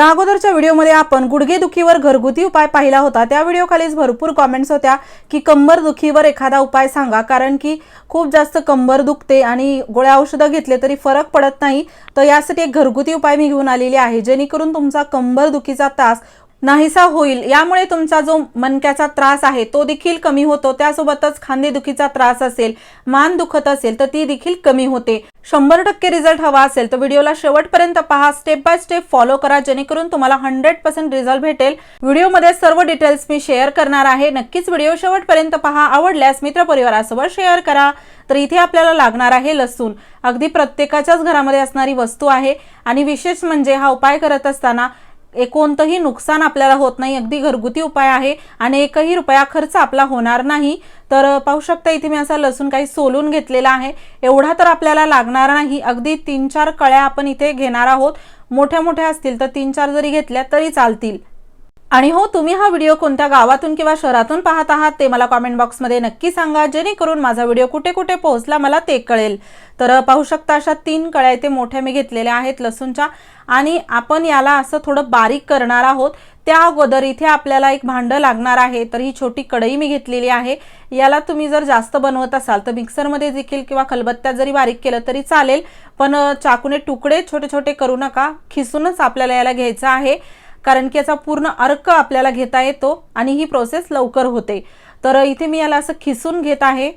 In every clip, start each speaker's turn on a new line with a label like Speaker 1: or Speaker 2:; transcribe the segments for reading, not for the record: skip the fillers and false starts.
Speaker 1: या अगोदरच्या व्हिडिओमध्ये आपण गुडघेदुखीवर घरगुती उपाय पाहिला होता। त्या व्हिडिओखालीच भरपूर कमेंट्स होत्या की कंबर दुखीवर एखादा उपाय सांगा, कारण की खूप जास्त कंबर दुखते आणि गोळ्या औषध घेतले तरी फरक पडत नाही। तर यासाठी एक घरगुती उपाय मी घेऊन आलेली आहे, जेणेकरून तुमचा कंबर दुखीचा त्रास नाहीसा होईल। यामुळे तुमचा जो मणक्याचा त्रास आहे तो देखील कमी होतो। त्यासोबतच खांदेदुखीचा त्रास असेल, मान दुखत असेल तर ती देखील कमी होते। 100% रिझल्ट हवा असेल तर व्हिडिओला शेवटपर्यंत पहा, स्टेप बाय स्टेप फॉलो करा, जेणेकरून तुम्हाला 100% रिझल्ट भेटेल। व्हिडिओमध्ये सर्व डिटेल्स मी शेअर करणार आहे, नक्कीच व्हिडिओ शेवटपर्यंत पहा। आवडल्यास मित्रपरिवारासोबत शेअर करा। तर इथे आपल्याला लागणार आहे लसूण। अगदी प्रत्येकाच्याच घरामध्ये असणारी वस्तू आहे आणि विशेष म्हणजे हा उपाय करत असताना कोणतंही नुकसान आपल्याला होत नाही। अगदी घरगुती उपाय आहे आणि एकही रुपया खर्च आपला होणार नाही। तर पाहू शकता इथे मी असा लसूण काही सोलून घेतलेला आहे। एवढा तर आपल्याला लागणार नाही, अगदी 3-4 कळ्या आपण इथे घेणार आहोत। मोठ्या मोठ्या असतील तर 3-4 जरी घेतल्या तरी चालतील। आणि हो, तुम्ही हा व्हिडिओ कोणत्या गावातून किंवा शहरातून पाहत आहात ते मला कमेंट बॉक्समध्ये नक्की सांगा, जेणेकरून माझा व्हिडिओ कुठे कुठे पोहोचला मला ते कळेल। तर पाहू शकता अशा 3 कळ्या इथे मोठ्या मी घेतलेल्या आहेत लसूणच्या, आणि आपण याला असं थोडं बारीक करणार आहोत। त्या अगोदर इथे आपल्याला एक भांड लागणार आहे। तर ही छोटी कढई मी घेतलेली आहे। याला तुम्ही जर जास्त बनवत असाल तर मिक्सरमध्ये देखील किंवा खलबत्त्यात जरी बारीक केलं तरी चालेल, पण चाकूने तुकडे छोटे छोटे करू नका, खिसूनच आपल्याला याला घ्यायचं आहे, कारण की याचा पूर्ण अर्क आपल्याला घेता येतो आणि ही प्रोसेस लवकर होते। तर इथे मी याला असं खिसून घेत आहे।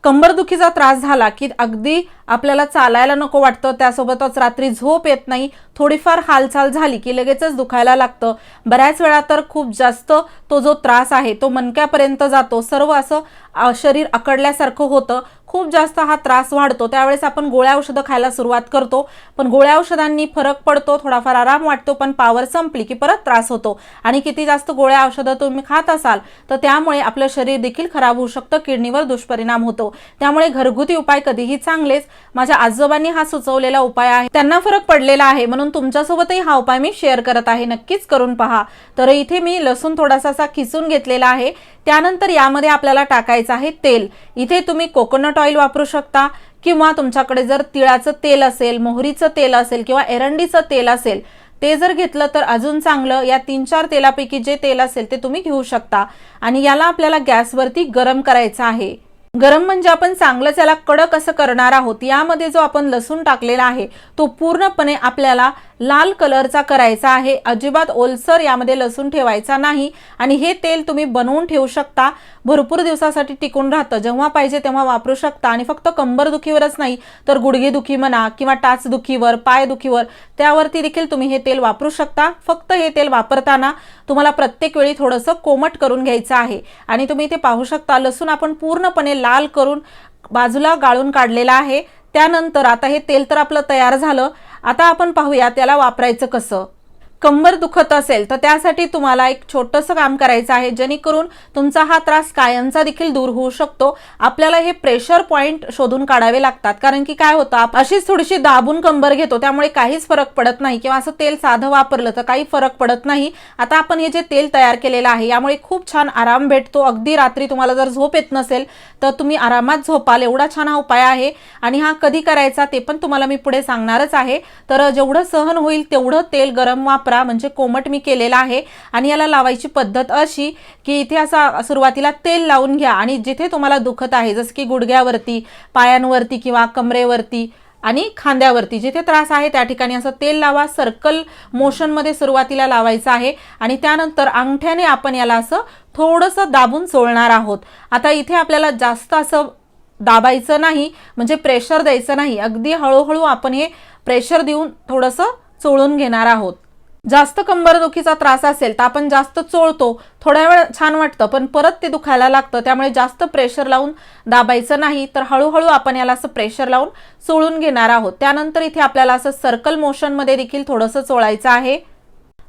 Speaker 1: कंबरदुखीचा त्रास झाला की अगदी आपल्याला चालायला नको वाटतं, त्यासोबतच रात्री झोप येत नाही, थोडीफार हालचाल झाली की लगेचच दुखायला लागतं। बऱ्याच वेळा तर खूप जास्त तो जो त्रास आहे तो मणक्यापर्यंत जातो, सर्व असं शरीर अकडल्यासारखं होतं, खूप जास्त हा त्रास वाढतो। त्यावेळेस आपण गोळ्या औषधं खायला सुरुवात करतो, पण गोळ्या औषधांनी फरक पडतो, थोडाफार आराम वाटतो, पण पावर संपली की परत त्रास होतो। आणि किती जास्त गोळ्या औषधं तुम्ही खात असाल तर त्यामुळे आपलं शरीर देखील खराब होऊ शकतं, किडनीवर दुष्परिणाम होतो। त्यामुळे घरगुती उपाय कधीही चांगलेच। माझ्या आजोबांनी हा सुचवलेला उपाय आहे, त्यांना फरक पडलेला आहे, म्हणून तुमच्यासोबतही हा उपाय मी शेअर करत आहे, नक्कीच करून पहा। तर इथे मी लसूण थोडासा खिसून घेतलेला आहे। त्यानंतर यामध्ये आपल्याला टाकायचं आहे तेल। इथे तुम्ही कोकोनट ऑइल वापरू शकता, किंवा तुमच्याकडे जर तिळाचं तेल असेल, मोहरीचं तेल असेल किंवा एरंडीचं तेल असेल ते जर घेतलं तर अजून चांगलं। या 3-4 तेलापैकी जे तेल असेल ते तुम्ही घेऊ शकता। आणि याला आपल्याला गॅसवरती गरम करायचं आहे। गरम म्हणजे आपण चांगलंच याला कडक असं करणार आहोत। यामध्ये जो आपण लसूण टाकलेला आहे तो पूर्णपणे आपल्याला लाल कलरचा करायचा आहे, अजिबात ओलसर यामध्ये लसूण ठेवायचा नाही। आणि हे तेल तुम्ही बनवून ठेवू शकता, भरपूर दिवसासाठी टिकून राहतं, जेव्हा पाहिजे तेव्हा वापरू शकता। आणि फक्त कंबर दुखीवरच नाही तर गुडघेदुखी म्हणा किंवा टाचदुखीवर, पायदुखीवर, त्यावरती देखील तुम्ही हे तेल वापरू शकता। फक्त हे तेल वापरताना तुम्हाला प्रत्येक वेळी थोडंसं कोमट करून घ्यायचं आहे। आणि तुम्ही इथे पाहू शकता लसूण आपण पूर्णपणे लाल करून बाजूला गाळून काढलेला आहे। त्यानंतर आता हे तेल तर आपलं तयार झालं, आता आपण पाहूया त्याला वापरायचं कसं। कंबर दुखत असेल तर त्यासाठी तुम्हाला एक छोटंसं काम करायचं आहे, जेणेकरून तुमचा हा त्रास कायमचा देखील दूर होऊ शकतो। आपल्याला हे प्रेशर पॉइंट शोधून काढावे लागतात, कारण की काय होतं अशीच थोडीशी दाबून कंबर घेतो, त्यामुळे काहीच फरक पडत नाही, किंवा असं तेल साधं वापरलं तर काही फरक पडत नाही। आता आपण हे जे तेल तयार केलेलं आहे यामुळे खूप छान आराम भेटतो। अगदी रात्री तुम्हाला जर झोप येत नसेल तर तुम्ही आरामात झोपाल, एवढा छान हा उपाय आहे। आणि हा कधी करायचा ते पण तुम्हाला मी पुढे सांगणारच आहे। तर जेवढं सहन होईल तेवढं तेल गरम वापरा, म्हणजे कोमट मी केलेला आहे। आणि याला लावायची पद्धत अशी की इथे असा सुरुवातीला तेल लावून घ्या, आणि जिथे तुम्हाला दुखत आहे जसं की गुडघ्यावरती, पायांवरती किंवा कमरेवरती आणि खांद्यावरती जिथे त्रास आहे त्या ठिकाणी असं तेल लावा। सर्कल मोशन मध्ये सुरुवातीला लावायचं आहे आणि त्यानंतर अंगठ्याने आपण याला असं थोडंसं दाबून चोळणार आहोत। आता इथे आपल्याला जास्त असं दाबायचं नाही, म्हणजे प्रेशर द्यायचं नाही, अगदी हळूहळू आपण हे प्रेशर देऊन थोडंसं चोळून घेणार आहोत। जास्त कंबरदुखीचा त्रास असेल तर आपण जास्त चोळतो, थोड्या वेळ छान वाटतं, पण परत ते दुखायला लागतं, त्यामुळे जास्त प्रेशर लावून दाबायचं नाही। तर हळूहळू आपण याला असं प्रेशर लावून चोळून घेणार आहोत। त्यानंतर इथे आपल्याला असं सर्कल मोशन मध्ये देखील थोडंसं चोळायचं आहे।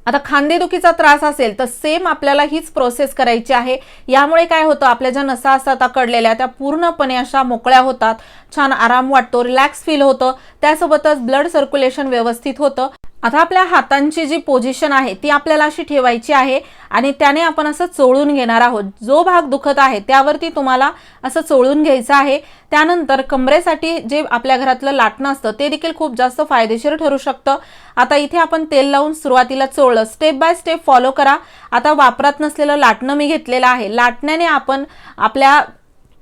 Speaker 1: आता खांदेदुखीचा त्रास असेल तर सेम आपल्याला हीच प्रोसेस करायची आहे। यामुळे काय होतं, आपल्या ज्या नसा असतात अकडलेल्या त्या पूर्णपणे अशा मोकळ्या होतात, छान आराम वाटतो, रिलॅक्स फील होतं, त्यासोबतच ब्लड सर्क्युलेशन व्यवस्थित होतं। आता आपल्या हातांची जी पोझिशन आहे ती आपल्याला अशी ठेवायची आहे आणि त्याने आपण असं चोळून घेणार आहोत. जो भाग दुखत आहे त्यावरती तुम्हाला असं चोळून घ्यायचं आहे. त्यानंतर कमरेसाठी जे आपल्या घरातलं लाटणं असतं ते देखील खूप जास्त फायदेशीर ठरू शकतं. आता इथे आपण तेल लावून सुरुवातीला चोळलं, स्टेप बाय स्टेप फॉलो करा. आता वापरात नसलेलं लाटणं मी घेतलेलं आहे. लाटण्याने आपण आपल्या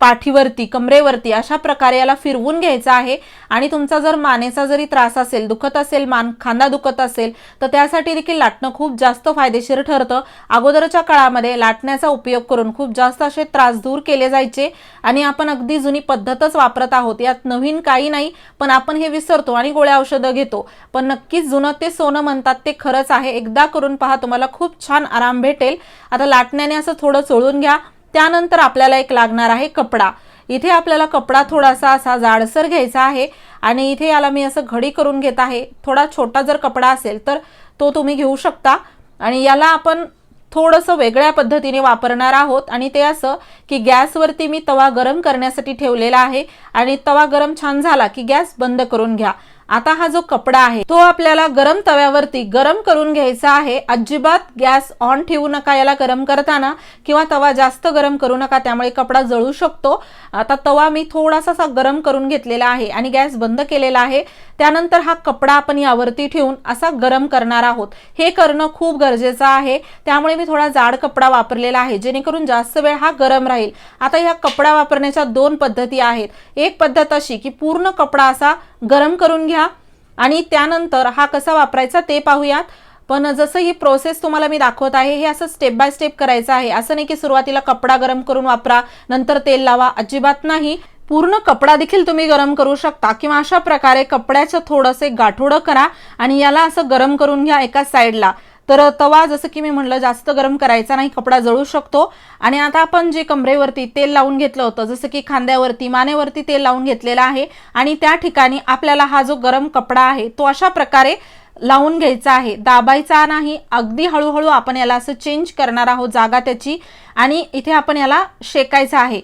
Speaker 1: पाठीवरती, कमरेवरती अशा प्रकारे याला फिरवून घ्यायचं आहे. आणि तुमचा जर मानेचा जरी त्रास असेल, दुखत असेल, खांदा दुखत असेल, तर त्यासाठी देखील लाटणं खूप जास्त फायदेशीर ठरतं. अगोदरच्या काळामध्ये लाटण्याचा उपयोग करून खूप जास्त असे त्रास दूर केले जायचे आणि आपण अगदी जुनी पद्धतच वापरत आहोत. यात नवीन काही नाही, पण आपण हे विसरतो आणि गोळ्या औषधं घेतो. पण नक्कीच जुनं ते सोनं म्हणतात ते खरंच आहे. एकदा करून पहा, तुम्हाला खूप छान आराम भेटेल. आता लाटण्याने असं थोडं चोळून घ्या. त्यानंतर आपल्याला एक लागणार आहे कपडा. इथे आपल्याला कपडा थोडासा असा जाडसर घ्यायचा आहे आणि इथे याला मी असं घडी करून घेत आहे. थोडा छोटा जर कपडा असेल तर तो तुम्ही घेऊ शकता आणि याला आपण थोडंसं वेगळ्या पद्धतीने वापरणार आहोत. आणि ते असं की गॅसवरती मी तवा गरम करण्यासाठी ठेवलेला आहे आणि तवा गरम छान झाला की गॅस बंद करून घ्या. आता हा जो कपडा आहे तो आपल्याला गरम तव्यावरती गरम करून घ्यायचा आहे. अजिबात गॅस ऑन ठेवू नका याला गरम करताना, किंवा तवा जास्त गरम करू नका, त्यामुळे कपडा जळू शकतो. आता तवा मी थोडासा गरम करून घेतलेला आहे आणि गॅस बंद केलेला आहे. त्यानंतर हा कपडा आपण यावरती ठेवून असा गरम करणार आहोत. हे करणं खूप गरजेचं आहे, त्यामुळे मी थोडा जाड कपडा वापरलेला आहे जेणेकरून जास्त वेळ हा गरम राहील. आता ह्या कपडा वापरण्याच्या दोन पद्धती आहेत. एक पद्धत अशी की पूर्ण कपडा असा गरम करून घ्या आणि त्यानंतर हा कसा वापरायचा ते पाहूयात. पण जसं ही प्रोसेस तुम्हाला मी दाखवत आहे हे असं स्टेप बाय स्टेप करायचं आहे. असं नाही की सुरुवातीला कपडा गरम करून वापरा नंतर तेल लावा, अजिबात नाही. पूर्ण कपडा देखील तुम्ही गरम करू शकता किंवा अशा प्रकारे कपड्याचं थोडंसे गाठोडं करा आणि याला असं गरम करून घ्या एका साईडला. तर तवा जसं की मी म्हणलं जास्त गरम करायचा नाही, कपडा जळू शकतो. आणि आता आपण जे कमरेवरती तेल लावून घेतलं होतं, जसं की खांद्यावरती, मानेवरती तेल लावून घेतलेलं आहे आणि त्या ठिकाणी आपल्याला हा जो गरम कपडा आहे तो अशा प्रकारे लावून घ्यायचा आहे. दाबायचा नाही, अगदी हळूहळू आपण याला असं चेंज करणार आहोत जागा त्याची आणि इथे आपण याला शेकायचं आहे.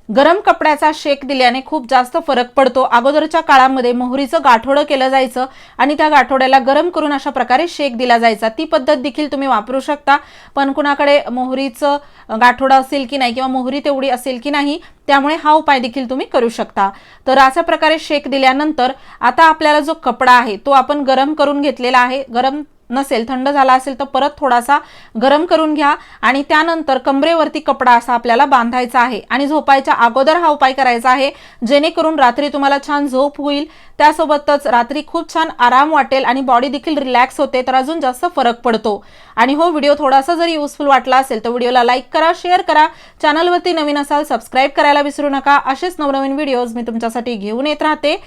Speaker 1: गरम कपड्याचा शेक दिल्याने खूप जास्त फरक पडतो. अगोदरच्या काळामध्ये मोहरीचं गाठोडं केलं जायचं आणि त्या गाठोड्याला गरम करून अशा प्रकारे शेक दिला जायचा. ती पद्धत देखील तुम्ही वापरू शकता. पण कुणाकडे मोहरीचं गाठोडं असेल की नाही किंवा मोहरी तेवढी असेल की नाही, त्यामुळे हा उपाय देखील तुम्ही करू शकता. तर अशा प्रकारे शेक दिल्यानंतर आता आपल्याला जो कपडा आहे तो आपण गरम करून घेतलेला आहे. गरम नसेल, थंड झाला असेल तर परत थोडासा गरम करून घ्या आणि त्यानंतर कमरेवरती कपडा असा आपल्याला बांधायचा आहे आणि झोपायच्या अगोदर हा उपाय करायचा आहे जेणेकरून रात्री तुम्हाला छान झोप होईल. त्यासोबतच रात्री खूप छान आराम वाटेल आणि बॉडी देखील रिलॅक्स होते, तर अजून जास्त फरक पडतो. आणि हो व्हिडिओ थोडासा जरी युजफुल वाटला असेल तर व्हिडिओला लाईक करा, शेअर करा. चॅनलवरती नवीन असाल सबस्क्राईब करायला विसरू नका. असेच नवनवीन व्हिडिओज मी तुमच्यासाठी घेऊन येत राहते.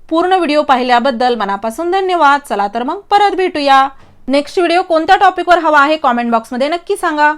Speaker 1: पूर्ण व्हिडिओ पाहिल्याबद्दल मनापासून धन्यवाद. चला तर मग परत भेटूया. नेक्स्ट व्हिडिओ कोणत्या टॉपिकवर हवा आहे कॉमेंट बॉक्समध्ये नक्की सांगा.